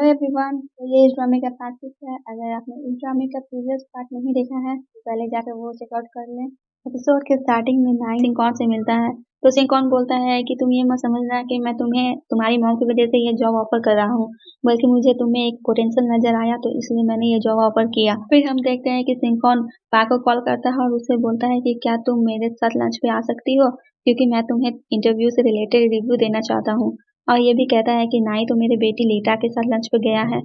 Hello everyone, तो ये इस ड्रामे का पार्ट 6 है। अगर आपने इस ड्रामे का प्रीवियस पार्ट नहीं देखा है तो पहले जाकर वो चेकआउट कर लें। एपिसोड के स्टार्टिंग में नाइन सिंकॉन से मिलता है तो सिंकॉन बोलता है कि तुम ये मत समझना कि मैं तुम्हें तुम्हारी मॉम की वजह से ये जॉब ऑफर कर रहा हूँ, बल्कि मुझे तुम्हें एक पोटेंशियल नजर आया तो इसलिए मैंने ये जॉब ऑफर किया। फिर हम देखते हैं कि सिंकॉन पा को कॉल करता है और उससे बोलता है कि क्या तुम मेरे साथ लंच पे आ सकती हो, क्योंकि मैं तुम्हें इंटरव्यू से रिलेटेड रिव्यू देना चाहता हूँ। और ये भी कहता है कि नाई तो मेरी बेटी लीटा के साथ लंच पे गया है,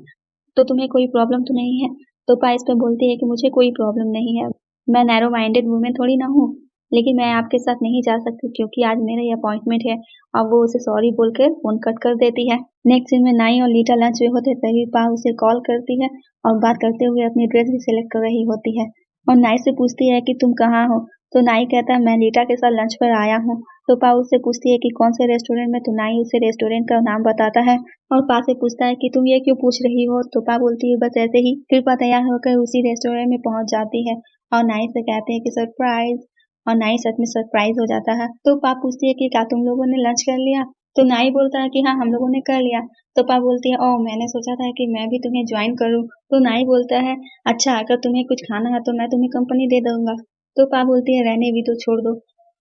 तो तुम्हें कोई प्रॉब्लम तो नहीं है। तो पा इस पे बोलती है कि मुझे कोई प्रॉब्लम नहीं है, मैं नैरो माइंडेड वुमेन थोड़ी ना हूँ, लेकिन मैं आपके साथ नहीं जा सकती क्योंकि आज मेरा ये अपॉइंटमेंट है। और वो उसे सॉरी बोलकर फोन कट कर देती है। नेक्स्ट सीन में नाई और लीटा लंच में होते तभी पा उसे कॉल करती है और बात करते हुए अपनी ड्रेस भी सिलेक्ट कर रही होती है और नाई से पूछती है कि तुम कहाँ हो। तो नाई कहता है मैं लीटा के साथ लंच पर आया हूँ। तो पा उससे पूछती है कि कौन से रेस्टोरेंट में, तो नाई उसे रेस्टोरेंट का नाम बताता है और पा से पूछता है कि तुम ये क्यों पूछ रही हो। तो पा बोलती है बस ऐसे ही। फिर पा तैयार होकर उसी रेस्टोरेंट में पहुंच जाती है और नाई से कहते हैं कि सरप्राइज, और नाई सच में सरप्राइज हो जाता है। तो पा पूछती है कि क्या तुम लोगों ने लंच कर लिया। तो नाई बोलता है कि हाँ हम लोगों ने कर लिया। तो पा बोलती है ओह मैंने सोचा था कि मैं भी तुम्हें ज्वाइन करूँ। तो नाई बोलता है अच्छा अगर तुम्हें कुछ खाना है तो मैं तुम्हें कंपनी दे दूंगा। तो पा बोलती है रहने भी तो छोड़ दो,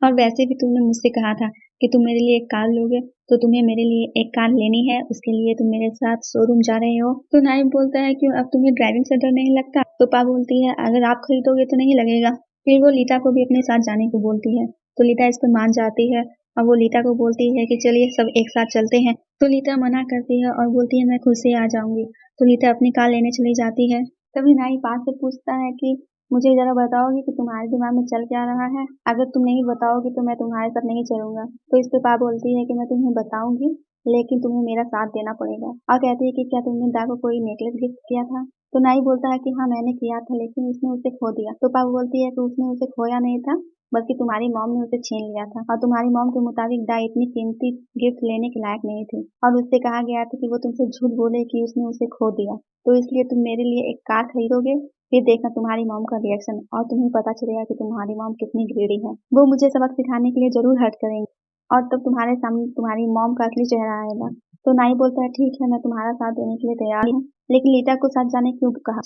और वैसे भी तुमने मुझसे कहा था कि तुम मेरे लिए एक कार लोगे, तो तुम्हें मेरे लिए एक कार लेनी है, उसके लिए तुम मेरे साथ शोरूम जा रहे हो। तो नाइब बोलता है क्यों, अब तुम्हें ड्राइविंग से डर नहीं लगता। तो पा बोलती है अगर आप खरीदोगे तो नहीं लगेगा। फिर वो लीटा को भी अपने साथ जाने को बोलती है तो लीटा इस पर मान जाती है और वो लीटा को बोलती है कि चलिए सब एक साथ चलते हैं। तो लीटा मना करती है और बोलती है मैं खुद से आ जाऊंगी। तो लीटा अपनी कार लेने चली जाती है। तभी नाई पास से पूछता है कि मुझे जरा बताओगी कि तुम्हारे दिमाग में चल क्या रहा है, अगर तुम नहीं बताओगी तो मैं तुम्हारे साथ नहीं चलूंगा। तो इस पे पा बोलती है कि मैं तुम्हें बताऊंगी, लेकिन तुम्हें मेरा साथ देना पड़ेगा। और कहती है कि क्या तुमने दा को कोई नेकलेस गिफ्ट किया था। तो नाई बोलता है कि हाँ मैंने किया था, लेकिन उसने उसे खो दिया। तो पा बोलती है कि उसने उसे खोया नहीं था, बल्कि तुम्हारी मॉम ने उसे छीन लिया था, और तुम्हारी मॉम के मुताबिक दा इतनी कीमती गिफ्ट लेने के लायक नहीं थी, और उससे कहा गया था कि वो तुमसे झूठ बोले कि उसने उसे खो दिया। तो इसलिए तुम मेरे लिए एक कार खरीदोगे, फिर देखना तुम्हारी मॉम का रिएक्शन, और तुम्हें पता चलेगा कि तुम्हारी मॉम कितनी ग्रीडी है। वो मुझे सबक सिखाने के लिए जरूर हर्ट करेंगे, और तब तुम्हारे सामने तुम्हारी मॉम का असली चेहरा आएगा। तो नाई बोलता है ठीक है मैं तुम्हारा साथ देने के लिए तैयार हूँ, लेकिन लीटा को साथ जाने क्यों कहा।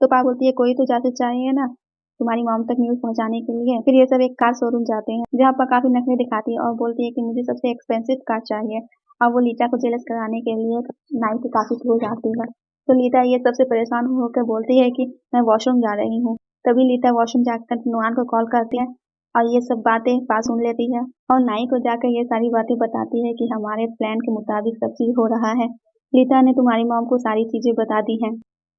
तो पा बोलती है कोई तो जाते चाहिए ना तुम्हारी मॉम तक न्यूज पहुंचाने के लिए। फिर ये सब एक कार शोरूम जाते हैं जहाँ पा काफी नखरे दिखाती है और बोलती है कि मुझे सबसे एक्सपेंसिव कार चाहिए, और वो लीटा को जेलस कराने के लिए नाई से काफी क्लोज आती है। तो लीटा ये सबसे परेशान होकर बोलती है कि मैं वॉशरूम जा रही हूँ। तभी लीटा वॉशरूम जाकर नुआन को कॉल करती है और ये सब बातें पास सुन लेती है और नाई को जाकर ये सारी बातें बताती है कि हमारे प्लान के मुताबिक सब चीज हो रहा है। लीटा ने तुम्हारी मॉम को सारी चीजें बता दी हैं,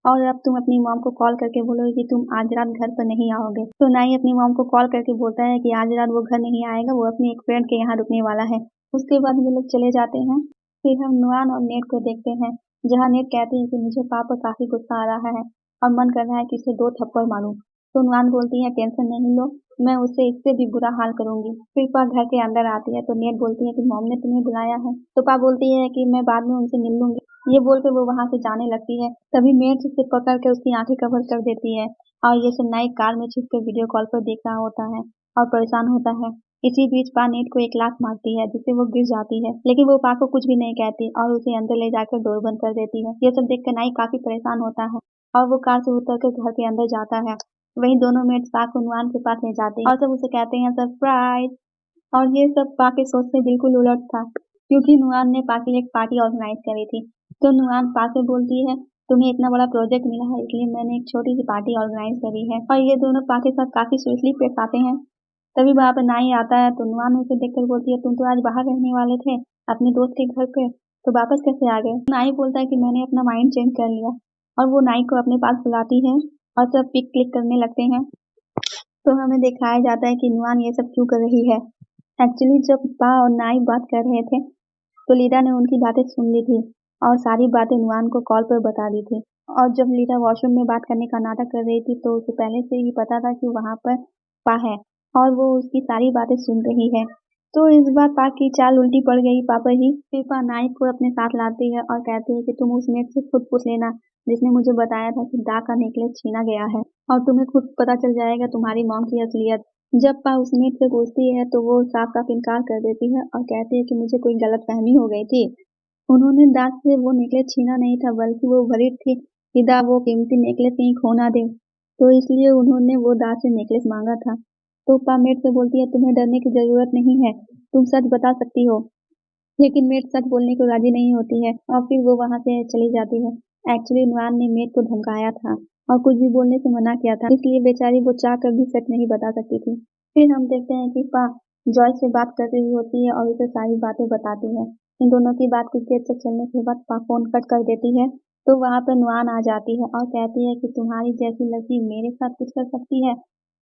और अब तुम अपनी मॉम को कॉल करके बोलोगे कि तुम आज रात घर पर नहीं आओगे। तो नाई अपनी मॉम को कॉल करके बोलता है कि आज रात वो घर नहीं आएगा, वो अपनी एक फ्रेंड के यहाँ रुकने वाला है। उसके बाद ये लोग चले जाते हैं। फिर हम नुआन और नेट को देखते हैं, जहाँ नेट कहती है कि मुझे पापा काफी गुस्सा आ रहा है और मन कर रहा है कि इसे 2 थप्पड़ मारूं। तो नुआन बोलती है टेंशन नहीं लो, मैं उससे इससे भी बुरा हाल करूंगी। फिर पा घर के अंदर आती है तो नेट बोलती है कि मॉम ने तुम्हें बुलाया है। तो पा बोलती है कि मैं बाद में उनसे मिल लूंगी। ये बोलकर वो वहां से जाने लगती है। तभी मेट उसे पकड़ के उसकी आंखें कवर कर देती है, और ये सब नाई कार में छुप कर वीडियो कॉल पर देख रहा होता है और परेशान होता है। इसी बीच पा नेट को एक लात मारती है जिससे वो गिर जाती है, लेकिन वो पा को कुछ भी नहीं कहती और उसे अंदर ले जाकर डोर बंद कर देती है। ये सब देखकर नाई काफी परेशान होता है और वो कार से उतरकर घर के अंदर जाता है। वहीं दोनों मेट पा को नुआन के पास ले जाते हैं और सब उसे कहते हैं सरप्राइज। और ये सब पा के सोच से बिल्कुल उलट था, क्योंकि नुआन ने पा के लिए एक पार्टी ऑर्गेनाइज करी थी। तो नुआन पा से बोलती है तुम्हें इतना बड़ा प्रोजेक्ट मिला है, इसलिए मैंने एक छोटी सी पार्टी ऑर्गेनाइज करी है, और ये दोनों पा के साथ काफी स्वीटली पेश आते हैं। तभी वहां पर नाई आता है तो नुआन उसे देखकर बोलती है तुम तो आज बाहर रहने वाले थे अपने दोस्त के घर पे, तो वापस कैसे आ गए। नाई बोलता है कि मैंने अपना माइंड चेंज कर लिया, और वो नाई को अपने पास बुलाती है और सब पिक क्लिक करने लगते हैं। तो हमें दिखाया जाता है कि नुआन ये सब क्यों कर रही है। एक्चुअली जब पा और नाई बात कर रहे थे तो लीडा ने उनकी बातें सुन ली थी और सारी बातें नुआन को कॉल पर बता दी थी। और जब लीडा वॉशरूम में बात करने का नाटक कर रही थी तो उसे पहले से ही पता था कि वहां पर पा है और वो उसकी सारी बातें सुन रही है। तो इस बार पा की चाल उल्टी पड़ गई पा पर ही। फिर पा नाई को अपने साथ लाती है और कहती है कि तुम उस नेट से खुद पूछ लेना जिसने मुझे बताया था कि दा का नेकलेस छीना गया है, और तुम्हें खुद पता चल जाएगा तुम्हारी मॉम की असलियत। जब पा उस नेट से पूछती है तो वो साफ साफ इनकार कर देती है और कहती है कि मुझे कोई गलत फहमी हो गई थी, उन्होंने दास से वो नेकलेस छीना नहीं था, बल्कि वो वर्रिड थी कि वो कीमती नेकलेस कहीं खो ना दे, तो इसलिए उन्होंने वो दास से नेकलेस मांगा था। तो पा मेड से बोलती है, तुम्हें डरने की जरूरत नहीं है, तुम सच बता सकती हो। लेकिन मेड सच बोलने को राजी नहीं होती है और फिर वो वहाँ से चली जाती है। एक्चुअली नुआन ने मेड को धमकाया था और कुछ भी बोलने से मना किया था, इसलिए बेचारी वो चाह कर भी सच नहीं बता सकती थी। फिर हम देखते हैं कि पा जॉय से बात कर रही होती है और उसे सारी बातें बताती है। इन दोनों की बात कुछ देर तक चलने के बाद पा फोन कट कर देती है, तो वहाँ पर नुआन आ जाती है और कहती है कि तुम्हारी जैसी लड़की मेरे साथ कुछ कर सकती है।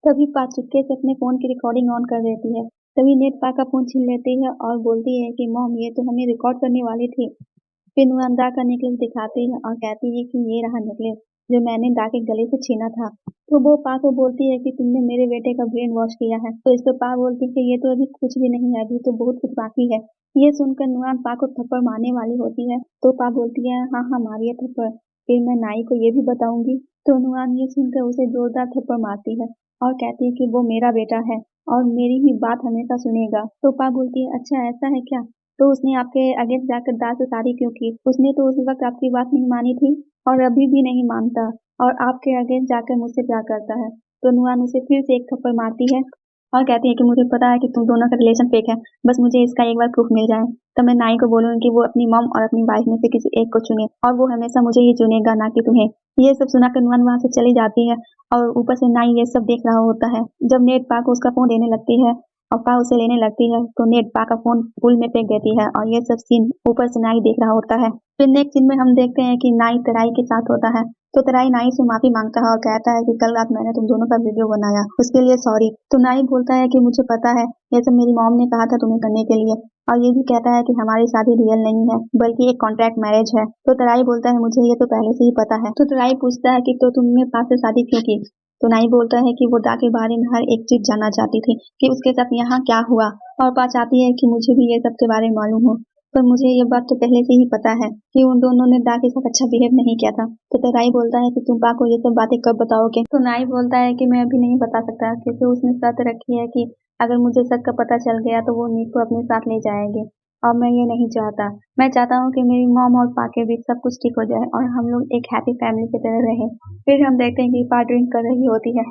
तभी पा चुपके से अपने फोन की रिकॉर्डिंग ऑन कर देती है। तभी नेट पा का फोन छीन लेती है और बोलती है कि मॉम ये तो हमें रिकॉर्ड करने वाली थी। फिर नुआन दा का नेकलेस दिखाती है और कहती है कि ये रहा नेकलेस जो मैंने दा के गले से छीना था। तो वो पा को बोलती है कि तुमने मेरे बेटे का ब्रेन वॉश किया है। तो इस पे पा बोलती है कि ये तो अभी कुछ भी नहीं है, अभी तो बहुत कुछ बाकी है। ये सुनकर नुआन पा को थप्पड़ मारने वाली होती है, तो पा बोलती है हाँ हाँ मारिए थप्पड़, फिर मैं नाई को ये भी बताऊंगी। तो नुआन ये सुनकर उसे जोरदार थप्पड़ मारती है और कहती है कि वो मेरा बेटा है और मेरी ही बात हमेशा सुनेगा। तो पा बोलती है अच्छा ऐसा है क्या, तो उसने आपके अगेंस्ट जाकर दास से शादी क्यों की? उसने तो उस वक्त आपकी बात नहीं मानी थी और अभी भी नहीं मानता और आपके अगेंस्ट जाकर मुझसे प्यार करता है। तो नुआन उसे फिर से एक थप्पड़ मारती है और कहती है कि मुझे पता है कि तुम दोनों का रिलेशन फेक है, बस मुझे इसका एक बार प्रूफ मिल जाए तो मैं नाई को बोलूंगी कि वो अपनी मॉम और अपनी वाइफ में से किसी एक को चुने और वो हमेशा मुझे ही चुनेगा, ना कि तुम्हें। ये सब सुनाकर नुआन वहां से चली जाती है और ऊपर से नाई ये सब देख रहा होता है। जब नेट पा को उसका फोन देने लगती है और पा उसे लेने लगती है, तो नेट पा का फोन पुल में फेंक देती है और ये सब सीन ऊपर से नाई देख रहा होता है। फिर नेक्स्ट सीन में हम देखते हैं कि नाई तराई के साथ होता है, तो तराई नाई से माफी मांगता है और कहता है कि कल रात मैंने तुम दोनों का वीडियो बनाया, उसके लिए सॉरी। तो नाई बोलता है कि मुझे पता है, ये सब मेरी मॉम ने कहा था तुम्हें करने के लिए, और ये भी कहता है कि हमारी शादी रियल नहीं है बल्कि एक कॉन्ट्रैक्ट मैरिज है। तो तराई बोलता है मुझे ये तो पहले से ही पता है। तो तराई पूछता है कि तो तुमने पा से शादी क्यों की? तो नाई बोलता है कि वो दा के बारे में हर एक चीज जानना चाहती थी कि उसके साथ यहाँ क्या हुआ, और पा चाहती है कि मुझे भी ये सब के बारे में मालूम हो, पर मुझे ये बात तो पहले से ही पता है कि उन दोनों ने दा के साथ अच्छा बिहेव नहीं किया था। तो तराई बोलता है कि तुम पा को ये सब बातें कब बताओगे? तो नाई बोलता है कि मैं अभी नहीं बता सकता, क्योंकि उसने शर्त रखी है कि अगर मुझे सच का पता चल गया तो वो नीक को अपने साथ ले जाएगी और मैं ये नहीं चाहता। मैं चाहता हूँ कि मेरी मॉम और पा के बीच सब कुछ ठीक हो जाए और हम लोग एक हैप्पी फैमिली की तरह रहें। फिर हम देखते हैं कि पा ड्रिंक कर रही होती है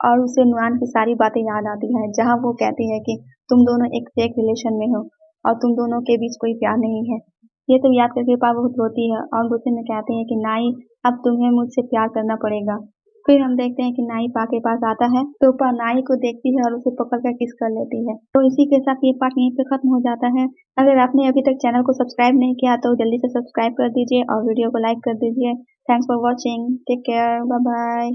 और उसे नुआन की सारी बातें याद आती है, जहाँ वो कहती है कि तुम दोनों एक फेक रिलेशन में हो और तुम दोनों के बीच कोई प्यार नहीं है। ये सब याद करके पा बहुत रोती है और गुस्से में कहती है कि नाई अब तुम्हें मुझसे प्यार करना पड़ेगा। फिर हम देखते हैं कि नाई पा के पास आता है, तो पा नाई को देखती है और उसे पकड़ कर किस कर लेती है। तो इसी के साथ ये पार्ट यहीं पे खत्म हो जाता है। अगर आपने अभी तक चैनल को सब्सक्राइब नहीं किया तो जल्दी से सब्सक्राइब कर दीजिए और वीडियो को लाइक कर दीजिए। Thanks for watching, take care, bye bye.